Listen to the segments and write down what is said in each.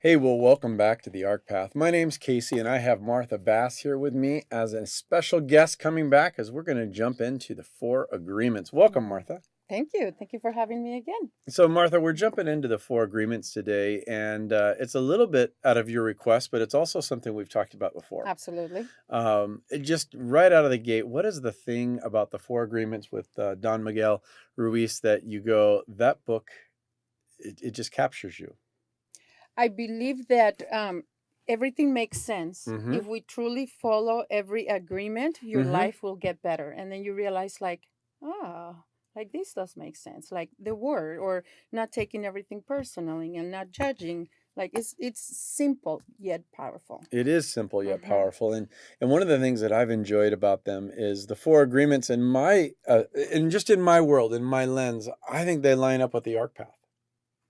Hey, well, welcome back to the Arc Path. My name's Casey, and I have Martha Bass here with me as a special guest coming back as we're going to jump into the four agreements. Welcome, Mm. Martha. Thank you. Thank you for having me again. So, Martha, we're jumping into the four agreements today, and it's a little bit out of your request, but it's also something we've talked about before. Absolutely. Just right out of the gate, what is the thing about the four agreements with Don Miguel Ruiz that you go, that book, it just captures you? I believe that everything makes sense. Mm-hmm. If we truly follow every agreement, your Mm-hmm. life will get better. And then you realize, like this does make sense. Like the word, or not taking everything personally and not judging. Like it's simple yet powerful. It is simple yet Mm-hmm. powerful, and one of the things that I've enjoyed about them is the four agreements. In my and just in my world, in my lens, I think they line up with the arc path.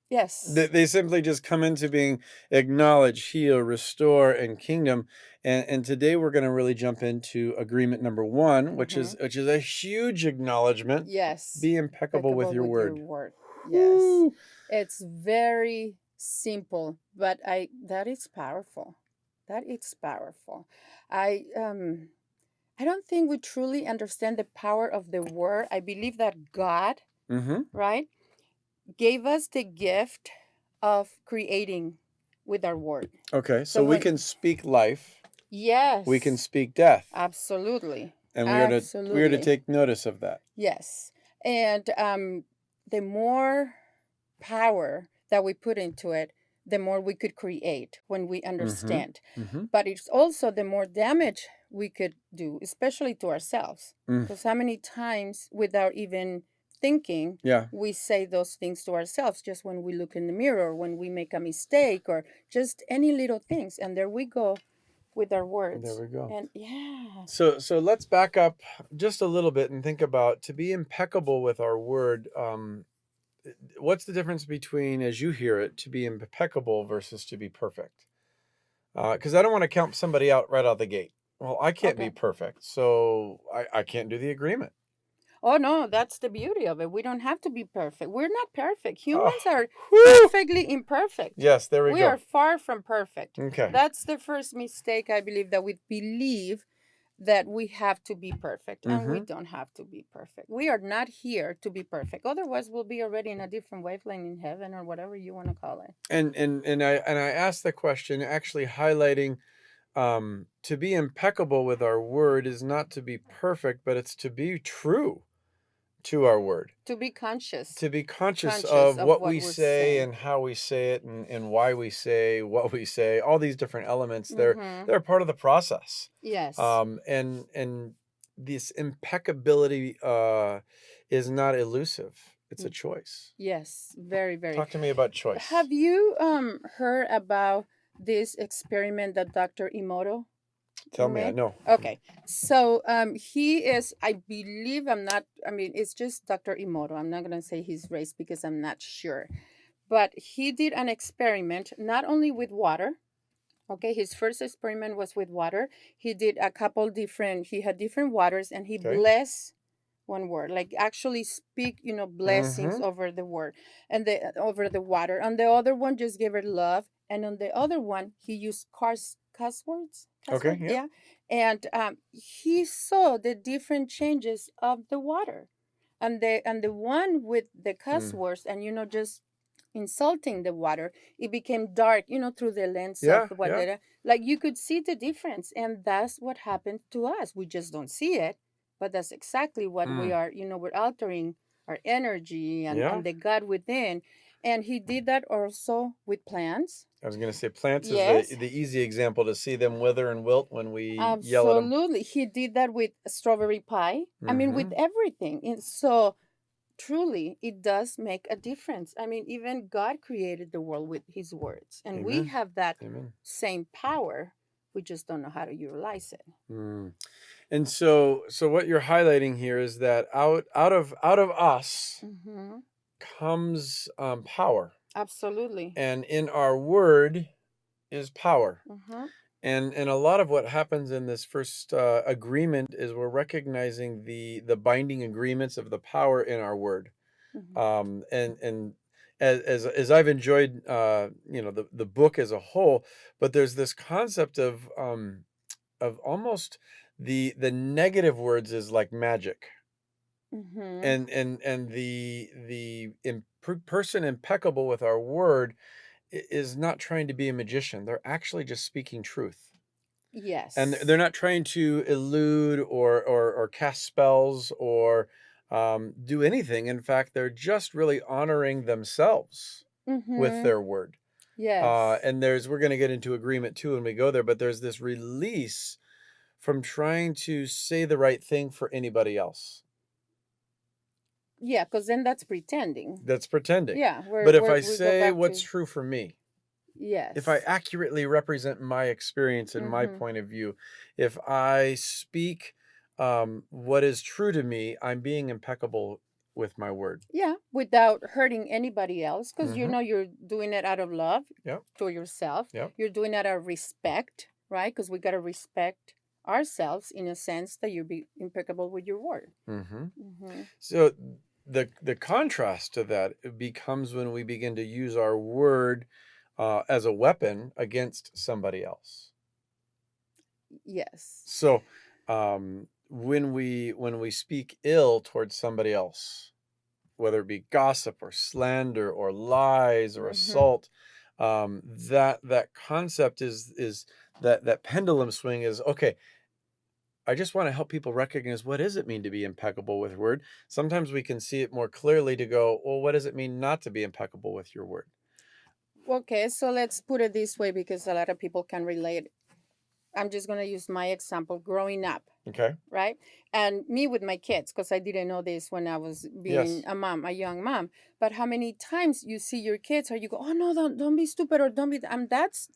They, Yes. they simply just come into being acknowledge, heal, restore, and kingdom. And today we're going to really jump into agreement number one, which Mm-hmm. is a huge acknowledgement. Yes. Be impeccable with Impeccable your with your word. word. Yes. Woo! It's very simple, but I that is powerful. That is powerful. I um I don't think we truly understand the power of the word. I believe that God, Mm-hmm. right, gave us the gift of creating with our word. Okay, So so we when can speak life, we can yes, speak death, absolutely. and we are to Absolutely. take notice of that. Yes. And the more power that we put into it, the more we could create when we Mm-hmm. understand. Mm-hmm. But it's also the more damage we could do, especially to ourselves. Mm. Because how many times, without even thinking, Yeah, we say those things to ourselves just when we look in the mirror, when we make a mistake, or just any little things. And there we go with our there words. we go. And yeah, So let's back up just a little bit and think about to be impeccable with our word. What's the difference between, as you hear it, to be impeccable versus to be perfect? Because I don't want to count somebody out right out the gate. Well, I can't be okay. perfect, so I can't do the agreement. Oh no, that's the beauty of it. We don't have to be perfect. We're not perfect. Oh, Humans are whew! perfectly imperfect. Yes, there we We go. are far from perfect. Okay. That's the first mistake I believe, that we believe that we have to be perfect, and we Mm-hmm. don't have to be perfect. We are not here to be perfect. Otherwise, we'll be already in a different wavelength in heaven, or whatever you want to call it. And I asked the question actually highlighting to be impeccable with our word is not to be perfect, but it's to be true to our word, To be conscious, to be conscious conscious of of what what we we're say saying. and how we say it and why we say what we say. All these different elements, Mm-hmm. they're part of the process. Yes. And this impeccability is not elusive. It's a Mm. choice. Yes. Very, very. Talk to me about choice. Have you heard about this experiment that Dr. Emoto Tell me, I made? know. Okay, so he is, I believe, I'm not. I mean, it's just Dr. Emoto. I'm not gonna say his race because I'm not sure. But he did an experiment not only with water. Okay, his first experiment was with water. He did a couple different. He had different waters, and he Okay. blessed one word, like actually speak, blessings Mm-hmm. over the word and the over the water. On the other one, just give it love, and on the other one, he used cuss words, Okay. Yeah. yeah. And he saw the different changes of the water, and the one with the cuss Mm. words, and just insulting the water, it became dark, through the lens of Yeah. what Yeah. data, like you could see the difference. And that's what happened to us. We just don't see it, but that's exactly what we Mm. are. We're altering our energy and Yeah. the God within. And he did that also with plants. I was going to say plants is the Yes, the easy example to see them wither and wilt when we yell at them. absolutely. He did that with strawberry pie. I mean, with Mm-hmm. everything. And so truly, it does make a difference. I mean, even God created the world with his words, and we Amen. have that Amen. same power. We just don't know how to utilize it. Mm. And so what you're highlighting here is that out of us Hmm. comes power, Absolutely. and in our word is power. Hmm. And a lot of what happens in this first agreement is we're recognizing the binding agreements of the power in our word. Hmm. And as I've enjoyed, the book as a whole, but there's this concept of almost the negative words is like magic, Mm-hmm. and person impeccable with our word is not trying to be a magician. They're actually just speaking truth. And they're Yes. not trying to elude or cast spells or do anything. In fact, they're just really honoring themselves with Mm-hmm. their word. Yes. And we're going to get into agreement too when we go there, but there's this release from trying to say the right thing for anybody else. Yeah, because then that's pretending. That's pretending. Yeah, But if I we go say back what's to true for me, if I yes. accurately represent my experience and my Mm-hmm. point of view, if I speak what is true to me, I'm being impeccable with my word. Yeah, without hurting anybody else, because Mm-hmm. you're doing it out of love Yep. to yourself. Yep. You're doing it out of respect, right? Because we gotta respect ourselves in a sense that you be impeccable with your word. Mm-hmm. Mm-hmm. So the contrast to that becomes when we begin to use our word as a weapon against somebody else. Yes. So when we speak ill towards somebody else, whether it be gossip or slander or lies or Mm-hmm. assault, that concept is that pendulum swing is okay. I just want to help people recognize what does it mean to be impeccable with word. Sometimes we can see it more clearly to go, well, what does it mean not to be impeccable with your word? Okay, so let's put it this way because a lot of people can relate. I'm just gonna use my example growing up, Okay. right? And me with my kids, because I didn't know this when I was being Yes. a mom, a young mom. But how many times you see your kids, or you go, "Oh no, don't be stupid," or "Don't be," and that's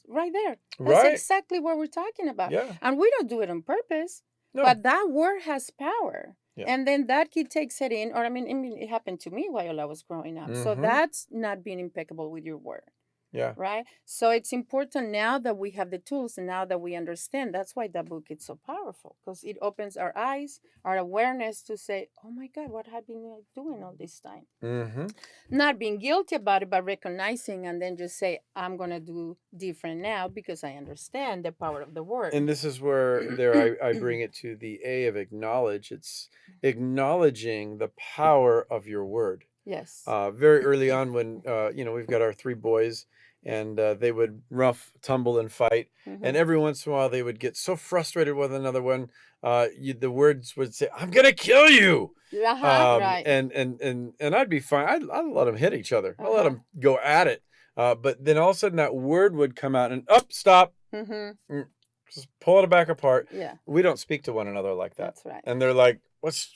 right there. That's Right. exactly what we're talking about. Yeah. And we don't do it on purpose, No. but that word has power. Yeah. And then that kid takes it in, or I mean, it happened to me while I was growing up. So Mm-hmm. that's not being impeccable with your word, Yeah. right? So it's important now that we have the tools and now that we understand. That's why the book is so powerful because it opens our eyes, our awareness to say, "Oh my God, what have I been doing all this time?" Mm-hmm. Not being guilty about it, but recognizing and then just say, "I'm gonna do different now because I understand the power of the word." And this is where I bring it to the A of acknowledge. It's acknowledging the power of your word. Yes. Very early on when, we've got our three boys and they would rough, tumble, and fight. Mm-hmm. And every once in a while they would get so frustrated with another one. The words would say, I'm going to kill you. Uh-huh. Right. And I'd be fine. I'd let them hit each other. I'll let Uh-huh. them go at it. But then all of a sudden that word would come out and up, stop. Mm-hmm. Mm, just pull it back apart. Yeah, We don't speak to one another like that. that's right. And they're like, what's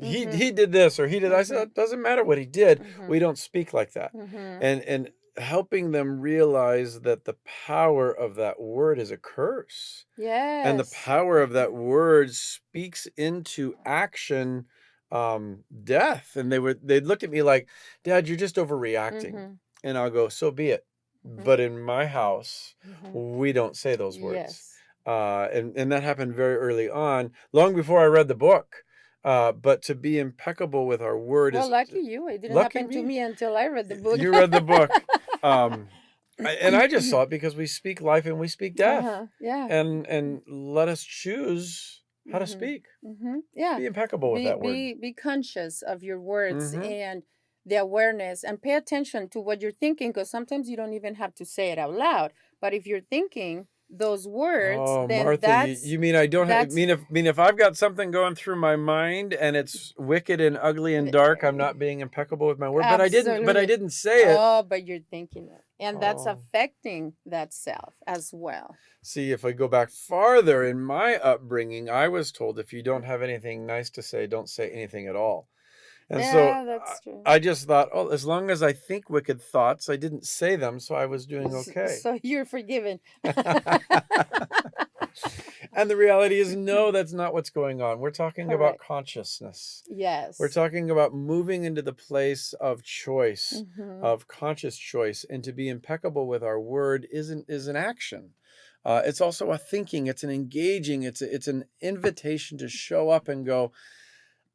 Mm-hmm. he did this or he did. I said, Mm-hmm. it doesn't matter what he did. Mm-hmm. We don't speak like that. Mm-hmm. And helping them realize that the power of that word is a curse. And the Yes. power of that word speaks into action death. And they'd look at me like, Dad, you're just overreacting. Mm-hmm. And I'll go, so be it. Mm-hmm. But in my house, Mm-hmm. we don't say those words. Yes. And that happened very early on, long before I read the book. But to be impeccable with our word Well, is lucky you. It didn't lucky happen to me. me until I read the book. You read the book. Um, and I just saw it because we speak life and we speak death. Uh-huh. Yeah. And let us choose how to Mm-hmm. speak. Mm-hmm. Yeah. Be impeccable with that word. Be conscious of your words Mm-hmm. and the awareness and pay attention to what you're thinking because sometimes you don't even have to say it out loud. But if you're thinking those words, Oh, then Martha, you mean I don't have, that's mean if I've got something going through my mind and it's wicked and ugly and dark, I'm not being impeccable with my word. But I absolutely. didn't say it. Oh, but you're thinking it. And that's Oh. affecting that self as well. See, if I go back farther in my upbringing, I was told if you don't have anything nice to say, don't say anything at all. And so Yeah, that's true. I just thought, oh, as long as I think wicked thoughts, I didn't say them, so I was doing okay. So you're forgiven. And the reality is, no, that's not what's going on. We're talking about Correct. consciousness. We're Yes. talking about moving into the place of choice, Mm-hmm. of conscious choice, and to be impeccable with our word is an action. It's also a thinking. It's an engaging. It's an invitation to show up and go,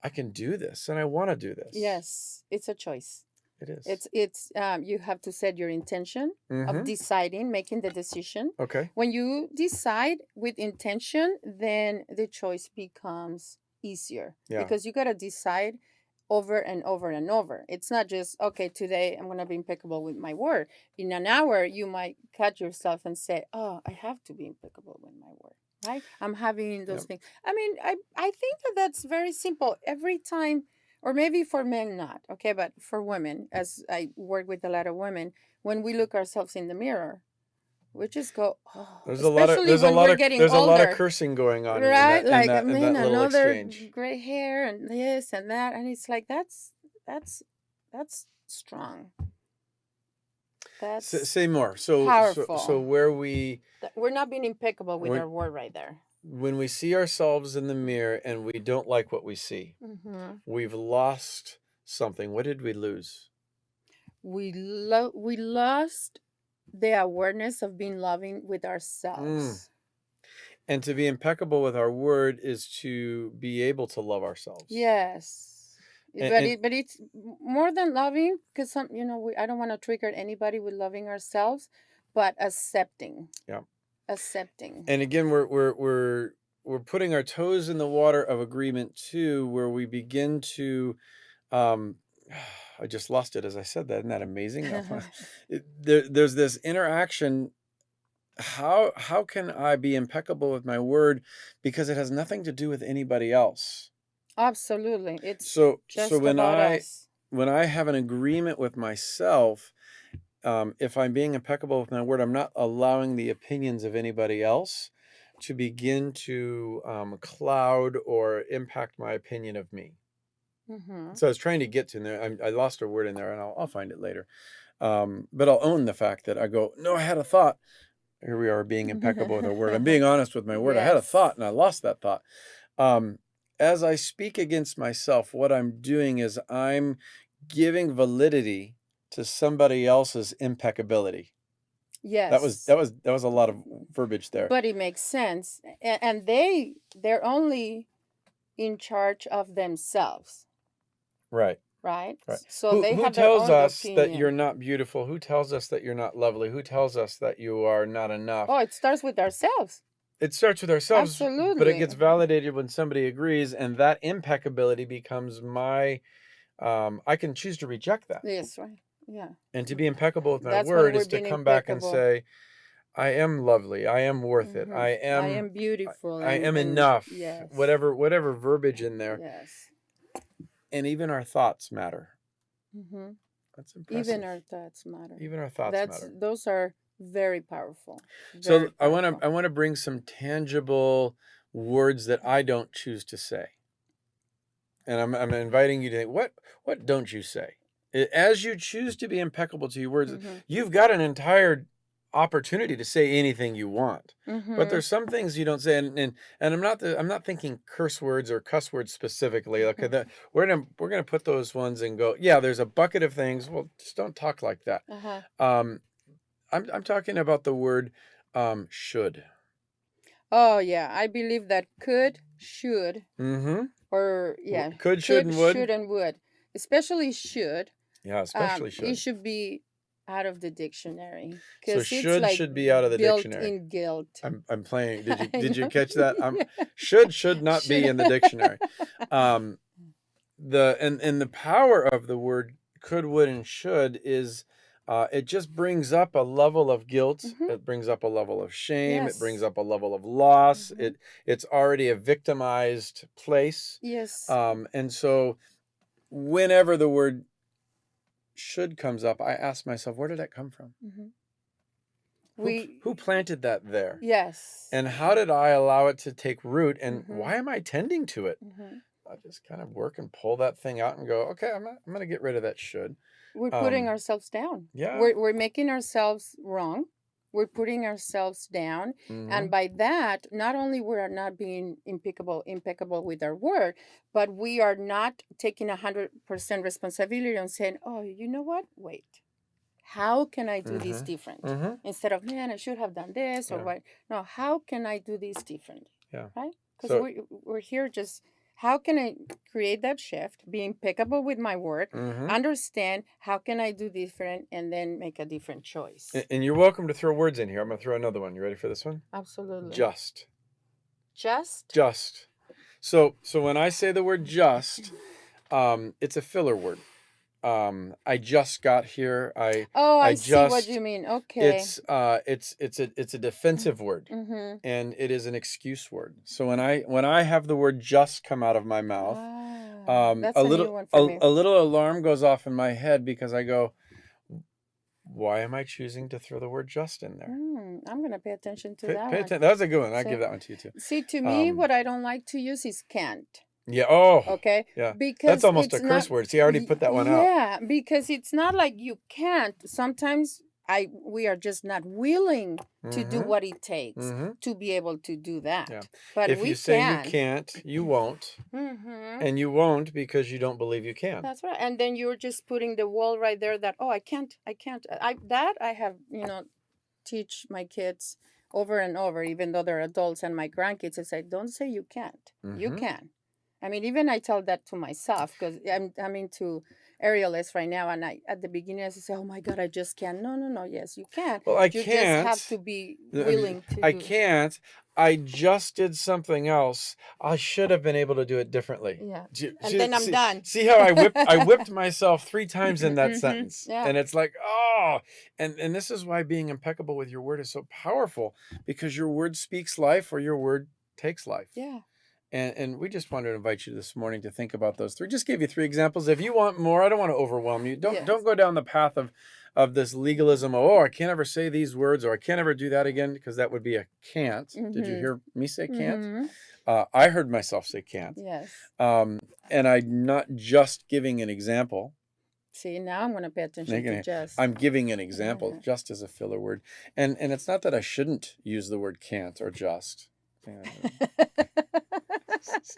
I can do this, and I want to do this. Yes, it's a choice. It is. It's you have to set your intention of Mm-hmm. deciding, making the decision. Okay. When you decide with intention, then the choice becomes easier Yeah. because you got to decide over and over and over. It's not just, okay, today I'm going to be impeccable with my word. In an hour, you might catch yourself and say, oh, I have to be impeccable with my word. Right? I'm having those Yep. things. I mean, I think that that's very simple. Every time, or maybe for men not, okay, but for women, as I work with a lot of women, when we look ourselves in the mirror, we just go, oh, especially when we're getting There's a lot of older, cursing going on right? Like, I in mean, that little another exchange. gray hair and this and that, and it's like that's that's strong. That's Say more. So powerful. where we We're not being impeccable with when our word right there. when we see ourselves in the mirror and we don't like what we see, Mm-hmm. we've lost something. What did we lose? We lost the awareness of being loving with Mm. ourselves. And to be impeccable with our word is to be able to love ourselves. Yes. And But it's more than loving, because some, I don't want to trigger anybody with loving ourselves, but accepting. yeah. Accepting. And again, we're putting our toes in the water of agreement too, where we begin to um I just lost it as I said that. Isn't that amazing? There's this interaction. How can I be impeccable with my word? Because it has nothing to do with anybody else. Absolutely. It's So just about us. when I have an agreement with myself, if I'm being impeccable with my word, I'm not allowing the opinions of anybody else to begin to cloud or impact my opinion of me. Mm-hmm. So I was trying to get to in there. I lost a word in there, and I'll find it later. But I'll own the fact that I go, no, I had a thought. Here we are being impeccable with our word. I'm being honest with my word. I had a Yes. thought, and I lost that thought. Um, as I speak against myself, what I'm doing is I'm giving validity to somebody else's impeccability. Yes. That was a lot of verbiage there. But it makes sense. And they're only in charge of themselves, Right. right? Right. So they Who have their tells own us that you're opinion. not beautiful? Who tells us that you're not lovely? Who tells us that you are not enough? Oh, it starts with ourselves. It starts with ourselves, but it gets Absolutely. validated when somebody agrees, and that impeccability becomes my I can choose to reject that. Yes, right. Yeah. And to be impeccable with my That's when word we're is to being come back and impeccable. say, I am lovely. I am worth it. Hmm. I am beautiful I am and enough. yes. Whatever verbiage in there. Yes. And even our thoughts matter. Hmm. That's Even impressive. our thoughts matter. Even our thoughts matter. Those are very powerful. Very So powerful. I want to bring some tangible words that I don't choose to say. And I'm inviting you to think, what don't you say? As you choose to be impeccable to your words, Hmm. you've got an entire opportunity to say anything you want. But Hmm. there's some things you don't say, and I'm not thinking curse words or cuss words specifically. Okay, we're gonna put those ones and go. Yeah, there's a bucket of things. Well, just don't talk like that. Uh-huh. Um, I'm talking about the word should. Oh yeah, I believe that could, should, Mm-hmm. or yeah, Could, should, could, and would. should, and would, especially should. Yeah, especially It should. should be out of the dictionary So because it's like should be out of the built dictionary. in guilt. I'm playing. I Did you know. catch that? Yeah. Should not be Should. in the dictionary. Um, and the power of the word could, would, and should is it just brings up a level of guilt. Hmm. It brings up a level of shame. It brings Yes. up a level of loss. Hmm. It's already a victimized place. Yes. And so whenever the word should comes up, I ask myself, where did that come from? Hmm. We. Who planted that there? Yes. And how did I allow it to take root? And Hmm. why am I tending to it? Hmm. I just kind of work and pull that thing out and go, okay, I'm going to get rid of that should. We're putting Um, ourselves down. yeah. We're making ourselves wrong. We're putting ourselves down. Mm-hmm. And by that, not only we are not being impeccable with our word, but we are not taking 100% responsibility and saying, oh, you know what? Wait, how can I do this Mm-hmm. different? Mm-hmm. Instead of, man, I should have done this or Yeah. what. No, how can I do this different? Yeah. Right? Because So we're here just how can I create that shift, be impeccable with my word, Mm-hmm. understand how can I do different, and then make a different choice. And you're welcome to throw words in here. I'm going to throw another one. You ready for this one? Absolutely. Just. Just. Just. So when I say the word just, it's a filler word. I just got here. Oh, I I see what just you mean. Okay. it's a defensive word, Mm-hmm. and it is an excuse word. So when I have the word just come out of my mouth, That's a new one for me. a little alarm goes off in my head because I go, why am I choosing to throw the word just in there? I'm gonna pay attention to Pay, that pay one. attention. That was a good one. I So, give that one to you too. see, to me, Um, what I don't like to use is can't. yeah. Oh, Okay, yeah. That's because almost a it's not. curse word. See, I already put that one out. Yeah, because it's not like you can't. Sometimes we are just not willing to do Mm-hmm. what it takes Mm-hmm. to be able to do that. Yeah. But If you we say you can. can't, you won't. Mm-hmm. And you won't because you don't believe you can. That's right. And then you're just putting the wall right there that, oh, I can't. I have, teach my kids over and over, even though they're adults and my grandkids, I say, don't say you can't. You Mm-hmm. can. I mean, even I tell that to myself because I'm into aerialist right now, and I at the beginning I say, oh my God, I just can't. No, no, no. Yes, you can. Well, I You just can't. have to be willing to I do. can't. I just did something else. I should have been able to do it differently. Yeah. See, And then I'm done. see how I whipped myself 3 times in that Mhm. sentence. Yeah. And it's like, oh, and this is why being impeccable with your word is so powerful, because your word speaks life or your word takes life. Yeah. And we just wanted to invite you this morning to think about those three. Just give you 3 examples. If you want more, I don't want to overwhelm you. Yes. Don't go down the path of this legalism. Oh, I can't ever say these words, or I can't ever do that again, because that would be a can't. Did you Mhm. hear me say can't? Mhm. I heard myself say can't. Yes. And I'm not just giving an example. See, now I'm going to pay attention to just. I'm giving an example, Yeah. just as a filler word. And it's not that I shouldn't use the word can't or just.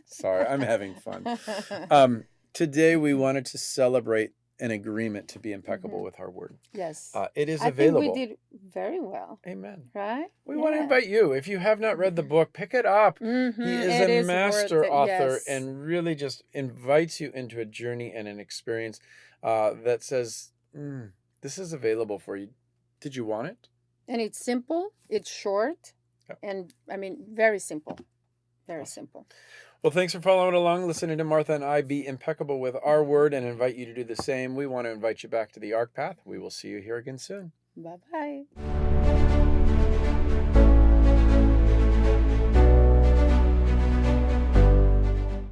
Sorry, I'm having fun. Today we wanted to celebrate an agreement to be impeccable with our word. Yes. It is I available. think we did very well. Amen. Right? We want to invite you. If you have not read the book, pick it up. He is It a is master worth it. author, Yes. and really just invites you into a journey and an experience that says, this is available for you. Did you want it? And it's simple, it's short, Yep. and I mean, very simple. Very Awesome. simple. Well, thanks for following along, listening to Martha and I be impeccable with our word, and invite you to do the same. We want to invite you back to the AHRK path. We will see you here again soon. Bye-bye.